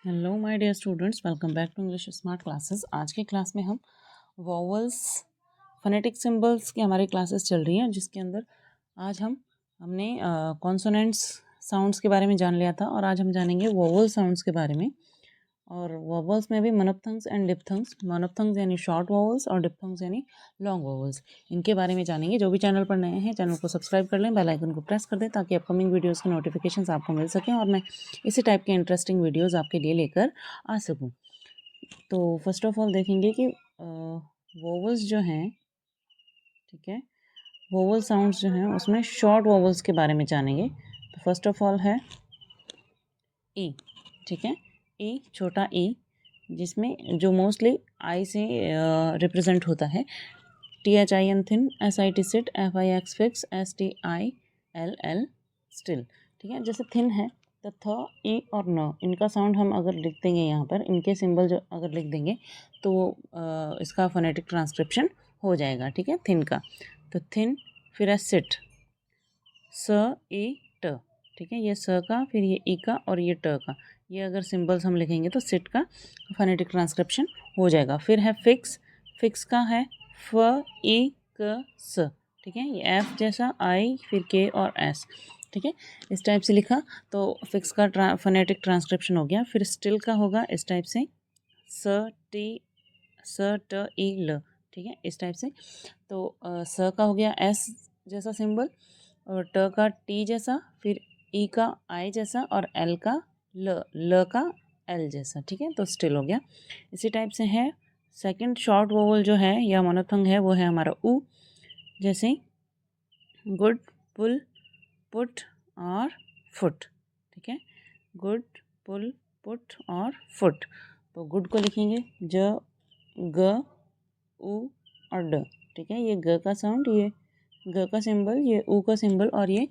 Hello my dear students, welcome back to English smart classes. आज की class में हम वॉवल्स फोनेटिक सिंबल्स की हमारी क्लासेस चल रही हैं, जिसके अंदर आज हमने कॉन्सोनेंट्स साउंड्स के बारे में जान लिया था और आज हम जानेंगे वॉवल साउंड्स के बारे में। और वॉवल्स में भी मोनोप्थंग्स एंड डिप्थंग्स, मोनोप्थंग्स यानी शॉर्ट वॉवल्स और डिप्थंग्स यानी लॉन्ग वॉवल्स, इनके बारे में जानेंगे। जो भी चैनल पर नए हैं, चैनल को सब्सक्राइब कर लें, बेल आइकन को प्रेस कर दें ताकि अपकमिंग वीडियोस के नोटिफिकेशंस आपको मिल सकें और मैं इसी टाइप के इंटरेस्टिंग वीडियोस आपके लिए लेकर आ सकूं। तो फर्स्ट ऑफ ऑल देखेंगे कि वोवल्स जो हैं, ठीक है, वोवल साउंड्स जो हैं उसमें शॉर्ट वोवल्स के बारे में जानेंगे। तो फर्स्ट ऑफ ऑल है ई, ठीक है, ई, छोटा ई, जिसमें जो मोस्टली आई से रिप्रेजेंट होता है। T H I N thin, S I T sit, F I X fix, S T I L L still, ठीक है। जैसे थिन है तो थ, ई और न, इनका साउंड हम अगर लिख देंगे यहाँ पर, इनके सिंबल जो अगर लिख देंगे तो इसका फोनेटिक ट्रांसक्रिप्शन हो जाएगा, ठीक है, थिन का। तो थिन, फिर है सिट, स ई ट, ठीक है, ये स का, फिर ये ई का और ये ट का, ये अगर सिंबल्स हम लिखेंगे तो सिट का फोनेटिक ट्रांसक्रिप्शन हो जाएगा। फिर है फिक्स, फिक्स का है फ ई क स, ठीक है, ये एफ जैसा, आई, फिर के और एस, ठीक है, इस टाइप से लिखा तो फिक्स का फोनेटिक ट्रांसक्रिप्शन हो गया। फिर स्टिल का होगा इस टाइप से, स टी स ट ई ल, ठीक है, इस टाइप से। तो स का हो गया एस जैसा सिंबल, और ट का टी जैसा, फिर ई का आई जैसा और एल का ल का एल जैसा, ठीक है, तो स्टिल हो गया। इसी टाइप से है सेकंड शॉर्ट वोवल जो है या मोनोथंग है, वो है हमारा ऊ, जैसे गुड, पुल, पुट और फुट, ठीक है, गुड, पुल, पुट और फुट। तो गुड को लिखेंगे ज, ग, उ और ड, ठीक है, ये ग का साउंड, ये ग का सिंबल, ये ऊ का सिंबल और ये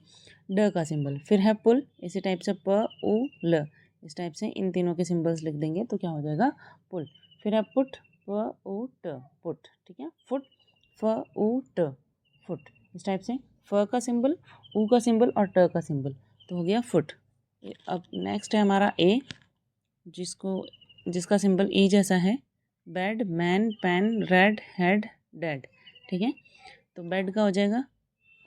ड का सिंबल। फिर है पुल, इसी टाइप से प उ ल, इस टाइप से इन तीनों के सिंबल्स लिख देंगे तो क्या हो जाएगा, पुल। फिर है पुट, प उ ट, पुट, ठीक है, फुट, फ उ ट, फुट, इस टाइप से फ का सिंबल, ऊ का सिंबल और ट का सिंबल, तो हो गया फुट। अब नेक्स्ट है हमारा ए, जिसको जिसका सिंबल ई जैसा है, bed, man, pen, red, head, dead, ठीक है। तो बेड का हो जाएगा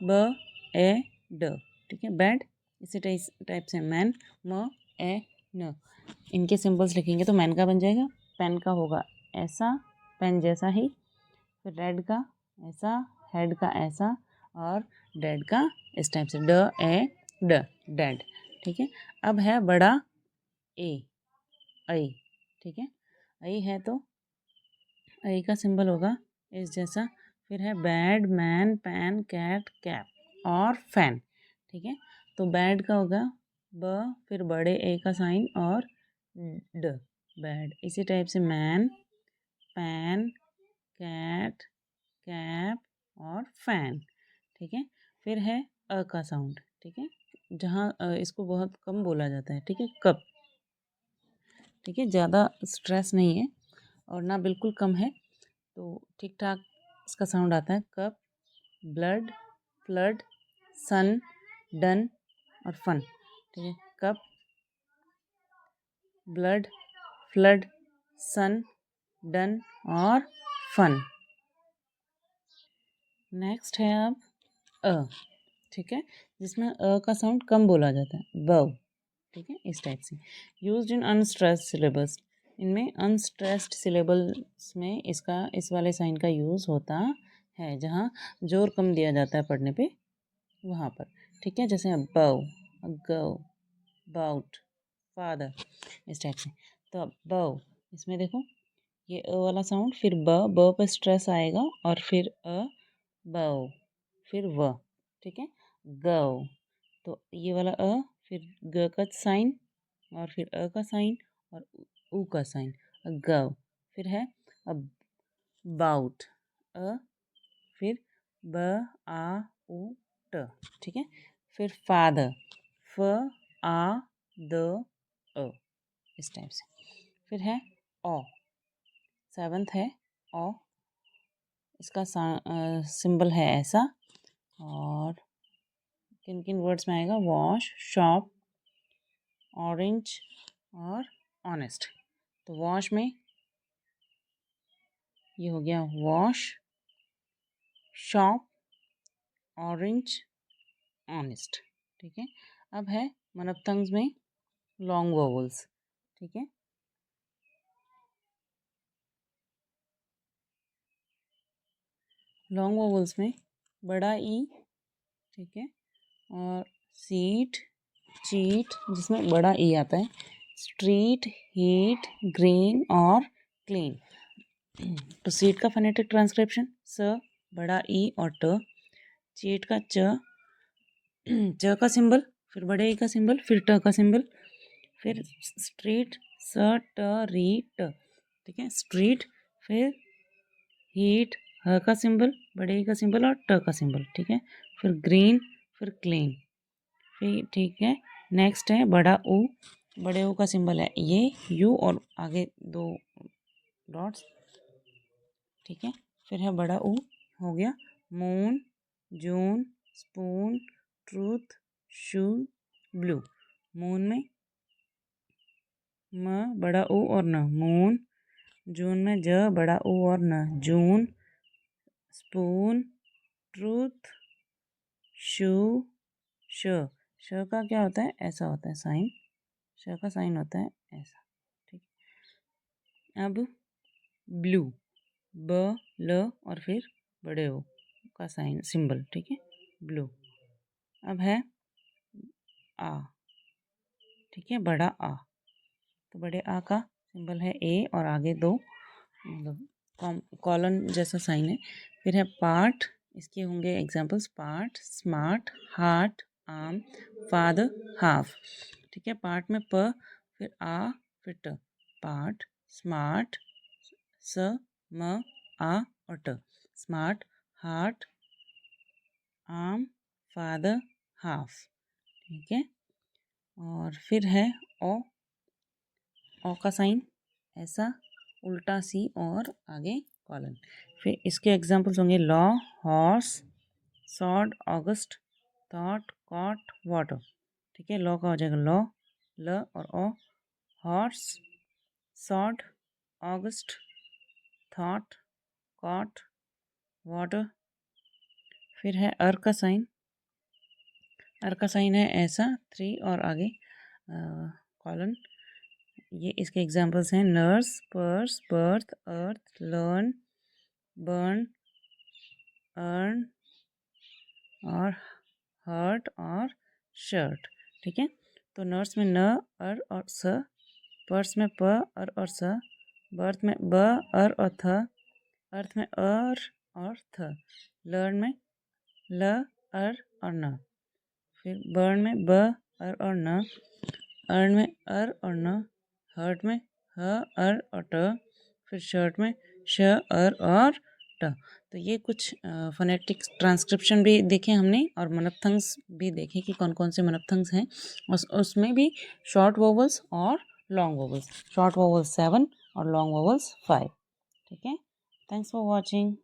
ब ए ड, ठीक है, बेड। इसी टाइप से मैन, म ए न, इनके सिंबल्स लिखेंगे तो मैन का बन जाएगा। पेन का होगा ऐसा, पेन जैसा ही, फिर रेड का ऐसा, हेड का ऐसा और डेड का इस टाइप से, ड ए ड, डेड, ठीक है। अब है बड़ा ए, आई, ठीक है, आई है तो आई का सिंबल होगा इस जैसा, फिर है bad, man, pan, cat, cap और फैन, ठीक है। तो बैड का होगा ब, फिर बड़े ए का साइन और ड, बैड। इसी टाइप से मैन, पैन, कैट, कैप और फैन, ठीक है। फिर है अ का साउंड, ठीक है, जहाँ इसको बहुत कम बोला जाता है, ठीक है, कप, ठीक है, ज़्यादा स्ट्रेस नहीं है और ना बिल्कुल कम है, तो ठीक ठाक इसका साउंड आता है। कप, ब्लड, फ्लड, सन, डन और फन, ठीक है, कप, ब्लड, फ्लड, सन, डन और फन। नेक्स्ट है अब अ, ठीक है, जिसमें अ का साउंड कम बोला जाता है, बव, ठीक है, इस टाइप से। यूज्ड इन अनस्ट्रेस्ड सिलेबस, इनमें अनस्ट्रेस्ड सिलेबल्स में इसका, इस वाले साइन का यूज़ होता है, जहाँ जोर कम दिया जाता है पढ़ने पे, वहाँ पर, ठीक है, जैसे बव, गव, बाउट, फादर, इस टाइप से। तो अब बव, इसमें देखो ये अ वाला साउंड, फिर ब पे स्ट्रेस आएगा और फिर अ, बव, फिर व, ठीक है, गव। तो ये वाला अ, फिर ग का साइन और फिर अ का साइन और ऊ का साइन, गव। फिर है अब बाउट, अ, फिर ब आ उ ट, ठीक है, फिर फादर, फ आ द अ, इस टाइप से। फिर है ओ, सेवन्थ है ओ, इसका सिंबल है ऐसा, और किन किन वर्ड्स में आएगा, वॉश, शॉप, ऑरेंज और ऑनेस्ट। तो वॉश में ये हो गया वॉश, शॉप, ऑरेंज, ऑनेस्ट। ठीक है। अब है मनपतंग्स में लॉन्ग वोवल्स। ठीक है। लॉन्ग वोवल्स में बड़ा ई, ठीक है, और सीट, चीट जिसमें बड़ा ई आता है, स्ट्रीट, हीट, ग्रीन और क्लीन। तो सीट का फोनेटिक ट्रांसक्रिप्शन स, बड़ा ई और ट, चीट का च का सिंबल, फिर बड़े ई का सिंबल, फिर ट का सिंबल, फिर स्ट्रीट स ट री ट। ठीक है। स्ट्रीट, फिर हीट, ह का सिंबल, बड़े ई का सिंबल और ट का सिंबल। ठीक है। फिर ग्रीन, फिर क्लीन। फिर ठीक है। नेक्स्ट है बड़ा ऊ, बड़े ऊ का सिंबल है ये यू और आगे 2 डॉट्स। ठीक है। फिर है बड़ा ऊ, हो गया मून, जून, स्पून, ट्रूथ, शू, ब्लू। मून में म, बड़ा ऊ और न, मून। जून में ज, बड़ा ऊ और न, जून। स्पून, ट्रूथ, शू, श। श का क्या होता है, ऐसा होता है साइन, श का साइन होता है ऐसा। ठीक। अब ब्लू, ब, ल और फिर बड़े ओ का साइन सिंबल। ठीक है। ब्लू। अब है आ। ठीक है। बड़ा आ, तो बड़े आ का सिंबल है ए और आगे 2 मतलब कॉलन जैसा साइन है। फिर है पार्ट, इसके होंगे examples part, smart, heart, arm, father, half. ठीक है। पार्ट में प, फिर आ, फिर ट, पार्ट, स्मार्ट, स, म, आ और ट, smart, heart, arm, father, half. ठीक है। और फिर है ओ, ओ का साइन ऐसा, उल्टा सी और आगे कॉलन। फिर इसके एग्जांपल्स होंगे law, horse, sword, August, thought, caught, water. ठीक है। लॉ का हो जाएगा लॉ, ल और O, horse, sword, August, thought, caught, water. फिर है अर का साइन, अर का साइन है ऐसा 3 और आगे कॉलन। ये इसके एग्जांपल्स हैं नर्स, पर्स, बर्थ, अर्थ, लर्न, बर्न, अर्न और हर्ट और शर्ट। ठीक है। तो नर्स में न, अर और स, पर्स में प, अर और स, बर्थ में ब, अर और थ, अर्थ में अर और थ, लर्न में ल, अर और न, फिर बर्न में ब, अर और न, अर्न में अर और न, हर्ट में ह, अर और ट, फिर शर्ट में श, अर और ट। तो ये कुछ फोनेटिक ट्रांसक्रिप्शन भी देखे हमने और मनपथंग्स भी देखे कि कौन कौन से मनपथंग्स हैं। उसमें भी शॉर्ट वोवल्स और लॉन्ग वोवल्स, शॉर्ट वोवल्स 7 और लॉन्ग वोवल्स 5। ठीक है। Thanks for watching.